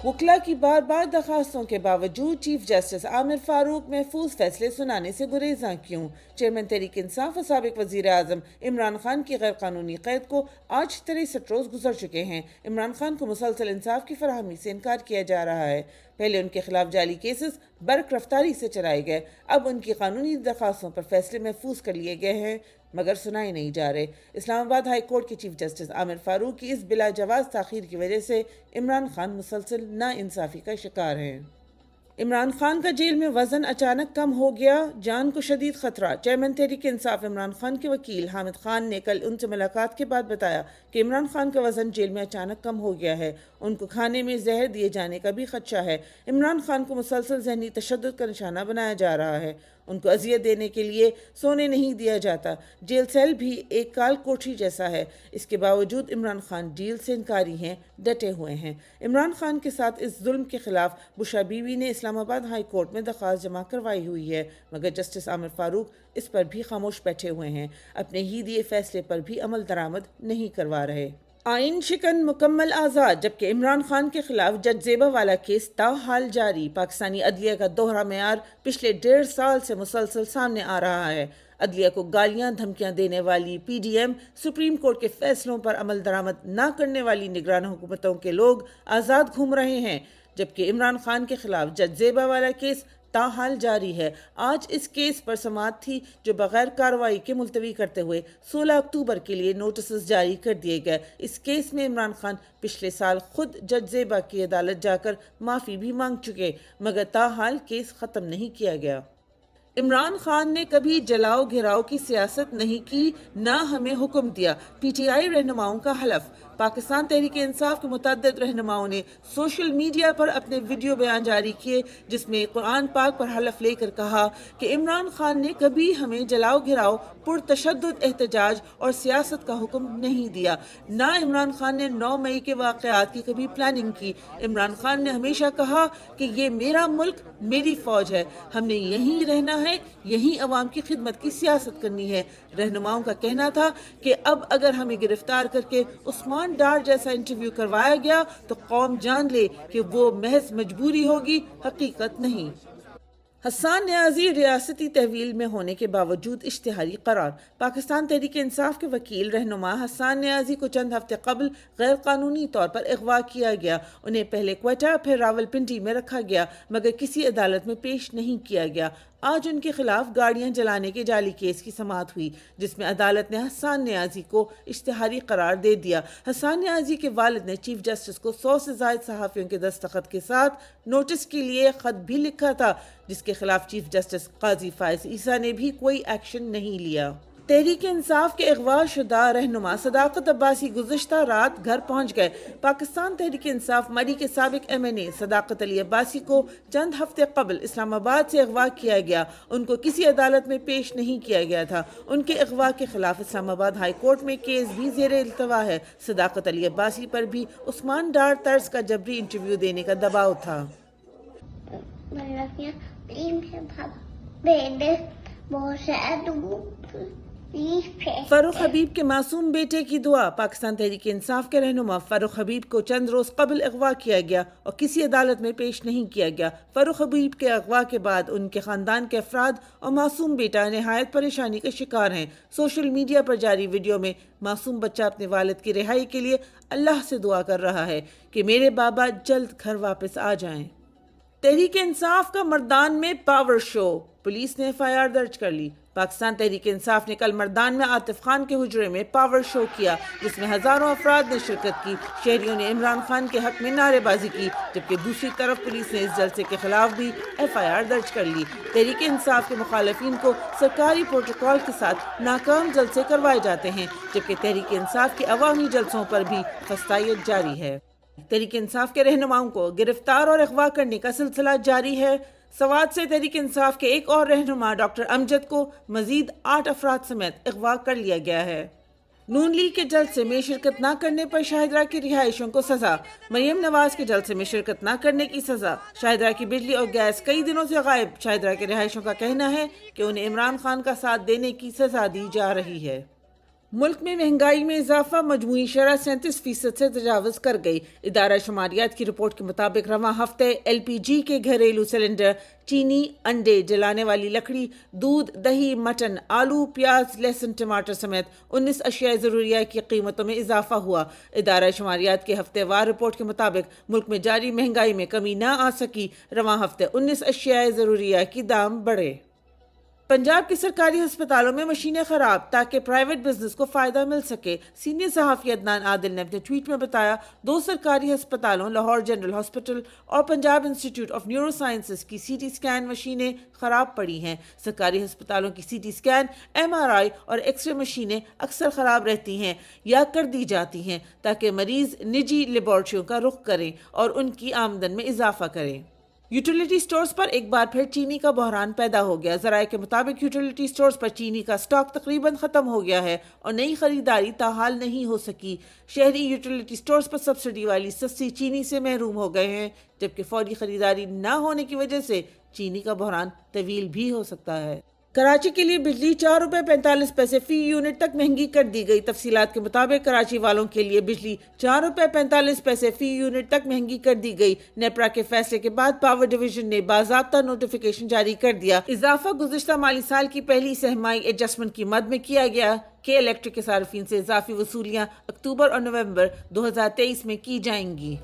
वकला की बार बार दरखास्तों के बावजूद चीफ जस्टिस आमिर फारूक महफूज फैसले सुनाने से गुरेज़ां क्यों? चेयरमैन तहरीक इंसाफ और साबिक वज़ीर आज़म इमरान खान की गैर कानूनी कैद को आज 63 रोज़ गुजर चुके हैं। इमरान खान को मुसलसल इंसाफ की फराहमी से इनकार किया जा रहा है। पहले उनके खिलाफ जाली केसेस बर्क रफ्तारी से चलाए गए, अब उनकी कानूनी दरखास्तों पर फैसले महफूज कर लिए गए हैं मगर सुनाए नहीं जा रहे। इस्लामाबाद हाई कोर्ट के चीफ जस्टिस आमिर फारूक की इस बिला जवाज़ ताख़ीर की वजह से इमरान खान मुसलसल नाइंसाफ़ी का शिकार हैं। इमरान खान का जेल में वज़न अचानक कम हो गया, जान को शदीद खतरा। चेयरमैन तहरीक इंसाफ इमरान खान के वकील हामिद खान ने कल उनसे मुलाकात के बाद बताया कि इमरान खान का वज़न जेल में अचानक कम हो गया है। उनको खाने में जहर दिए जाने का भी खदशा है। इमरान खान को मुसलसल ज़हनी तशद्दुद का निशाना बनाया जा रहा है। उनको अजियत देने के लिए सोने नहीं दिया जाता। जेल सेल भी एक काल कोठरी जैसा है। इसके बावजूद इमरान खान डील से इनकारी हैं, डटे हुए हैं। इमरान खान के साथ इस जुल्म के खिलाफ बुशा बीवी ने इस्लामाबाद हाई कोर्ट में दरख्वास्त जमा करवाई हुई है मगर जस्टिस आमिर फारूक इस पर भी खामोश बैठे हुए हैं। अपने ही दिए फैसले पर भी अमल दरामद नहीं करवा रहे। आइन शिकन मुकम्मल आज़ाद, जबकि इमरान खान के खिलाफ जज ज़ेबा वाला केस ताहाल जारी। पाकिस्तानी अदलिया का दोहरा मेयार पिछले 1.5 साल से मुसलसल सामने आ रहा है। अदलिया को गालियां धमकियां देने वाली PDM, सुप्रीम कोर्ट के फैसलों पर अमल दरामद न करने वाली निगरान हुकूमतों के लोग आज़ाद घूम रहे हैं, जबकि इमरान खान के खिलाफ जज ज़ेबा वाला केस ताहाल जारी है। आज इस केस पर समाअत थी जो बगैर कार्रवाई के मुलतवी करते हुए 16 अक्टूबर के लिए नोटिस जारी कर दिए गए। इस केस में इमरान खान पिछले साल खुद जज ज़ेबा की अदालत जाकर माफ़ी भी मांग चुके मगर ताहाल केस ख़त्म नहीं किया गया। इमरान खान ने कभी जलाओ घिराओ की सियासत नहीं की, ना हमें हुक्म दिया। PTI रहनुमाओं का हलफ। पाकिस्तान तहरीक इंसाफ के मुतअद्दिद रहनुमाओं ने सोशल मीडिया पर अपने वीडियो बयान जारी किए जिसमें कुरान पाक पर हलफ लेकर कहा कि इमरान खान ने कभी हमें जलाओ घिराओ, पुरतशद्दुद एहतजाज और सियासत का हुक्म नहीं दिया। ना इमरान खान ने 9 मई के वाक़यात की कभी प्लानिंग की। इमरान खान ने हमेशा कहा कि ये मेरा मुल्क, मेरी फ़ौज है, हमने यहीं रहना है, यहीं अवाम की खिदमत की सियासत करनी है। रहनुमाओं का कहना था कि अब अगर हमें गिरफ्तार करके उस्मान डार जैसा इंटरव्यू करवाया गया तो कौम जान ले कि वो महज मजबूरी होगी, हकीकत नहीं। हसन न्याजी रियासती तहवील में होने के बावजूद इश्तिहारी करार। पाकिस्तान तहरीक इंसाफ के वकील रहनुमा हसन न्याजी को चंद हफ्ते कबल गैर कानूनी तौर पर अगवा किया गया। उन्हें पहले क्वेटा फिर रावलपिंडी में रखा गया मगर किसी अदालत में पेश नहीं किया गया। आज उनके खिलाफ गाड़ियां जलाने के जाली केस की समाअत हुई जिसमें अदालत ने हसन न्याजी को इश्तिहारी करार दे दिया। हसन न्याजी के वालिद ने चीफ जस्टिस को 100 से ज़ायद सहाफ़ियों के दस्तखत के साथ नोटिस के लिए ख़त भी लिखा था जिसके खिलाफ चीफ जस्टिस काजी फायज ईसा ने भी कोई एक्शन नहीं लिया। तहरीक इंसाफ के अगवा शुदा रहनुमा सदाकत अब्बासी गुज़श्ता रात घर पहुँच गए। पाकिस्तान तहरीक इंसाफ मरी के साबिक MNA सदाकत अली अब्बासी को चंद हफ्ते कबल इस्लामाबाद से अगवा किया गया। उनको किसी अदालत में पेश नहीं किया गया था। उनके अगवा के खिलाफ इस्लामाबाद हाई कोर्ट में केस भी ज़ेरे इल्तवा है। सदाकत अली अब्बासी पर भी उस्मान डार तर्ज का जबरी इंटरव्यू देने का दबाव था। फरूख हबीब के मासूम बेटे की दुआ। पाकिस्तान तहरीक इंसाफ के रहनुमा फरूख हबीब को चंद रोज कबल अगवा किया गया और किसी अदालत में पेश नहीं किया गया। फरूख हबीब के अगवा के बाद उनके खानदान के अफराद और मासूम बेटा नहायत परेशानी के शिकार हैं। सोशल मीडिया पर जारी वीडियो में मासूम बच्चा अपने वालिद की रिहाई के लिए अल्लाह से दुआ कर रहा है कि मेरे बाबा जल्द घर वापस आ जाएं। तहरीक इंसाफ का मर्दान में पावर शो। पुलिस ने FIR दर्ज कर ली। पाकिस्तान तहरीक इंसाफ ने कल मर्दान में आतिफ खान के हुजरे में पावर शो किया जिसमें हजारों अफराद ने शिरकत की। शहरियों ने इमरान खान के हक में नारेबाजी की जबकि दूसरी तरफ पुलिस ने इस जलसे के खिलाफ भी FIR दर्ज कर ली। तहरीक इंसाफ के मुखालिफिन को सरकारी प्रोटोकॉल के साथ नाकाम जलसे करवाए जाते हैं जबकि तहरीक इंसाफ के अवामी जलसों पर भी फस्तायत जारी है। तहरीक इंसाफ के रहनुमाओं को गिरफ्तार और अगवा करने का सिलसिला जारी है। सवात से तहरीक इंसाफ के एक और रहनुमा डॉक्टर अमजद को मजीद 8 अफराद समेत अगवा कर लिया गया है। नून लीग के जलसे में शिरकत न करने पर शाहिदरा की रिहायशों को सजा। मरियम नवाज के जलसे में शिरकत न करने की सजा। शाहिदरा की बिजली और गैस कई दिनों से गायब। शाहिदरा के रिहायशों का कहना है कि उन्हें इमरान खान का साथ देने की सजा दी जा रही है। ملک میں مہنگائی میں اضافہ مجموعی شرح 37% سے تجاوز کر گئی۔ ادارہ شماریات کی رپورٹ کے مطابق رواں ہفتے LPG کے گھریلو سلنڈر، چینی، انڈے، جلانے والی لکڑی، دودھ، دہی، مٹن، آلو، پیاز، لہسن، ٹماٹر سمیت 19 اشیاء ضروریہ کی قیمتوں میں اضافہ ہوا۔ ادارہ شماریات کے ہفتے وار رپورٹ کے مطابق ملک میں جاری مہنگائی میں کمی نہ آ سکی۔ رواں ہفتے 19 اشیاء ضروریہ کی دام بڑھے۔ پنجاب کے سرکاری ہسپتالوں میں مشینیں خراب تاکہ پرائیویٹ بزنس کو فائدہ مل سکے۔ سینئر صحافی عدنان عادل نے اپنے ٹویٹ میں بتایا، 2 سرکاری ہسپتالوں لاہور جنرل ہاسپٹل اور Punjab institute of neuro sciences کی CT اسکین مشینیں خراب پڑی ہیں۔ سرکاری ہسپتالوں کی CT اسکین، MRI اور ایکس رے مشینیں اکثر خراب رہتی ہیں یا کر دی جاتی ہیں تاکہ مریض نجی لیبارٹریوں کا رخ کریں اور ان کی آمدن میں اضافہ کریں۔ یوٹیلیٹی سٹورز پر ایک بار پھر چینی کا بحران پیدا ہو گیا۔ ذرائع کے مطابق یوٹیلیٹی سٹورز پر چینی کا سٹاک تقریباً ختم ہو گیا ہے اور نئی خریداری تاحال نہیں ہو سکی۔ شہری یوٹیلیٹی سٹورز پر سبسڈی والی سستی چینی سے محروم ہو گئے ہیں، جبکہ فوری خریداری نہ ہونے کی وجہ سے چینی کا بحران طویل بھی ہو سکتا ہے۔ کراچی کے لیے بجلی 4 روپے 45 پیسے فی یونٹ تک مہنگی کر دی گئی۔ تفصیلات کے مطابق کراچی والوں کے لیے بجلی 4 روپے 45 پیسے فی یونٹ تک مہنگی کر دی گئی۔ نیپرا کے فیصلے کے بعد پاور ڈویژن نے باضابطہ نوٹیفیکیشن جاری کر دیا۔ اضافہ گزشتہ مالی سال کی پہلی سہمائی ایڈجسٹمنٹ کی مد میں کیا گیا کہ الیکٹرک کے صارفین سے اضافی وصولیاں اکتوبر اور نومبر 2023 میں کی جائیں گی۔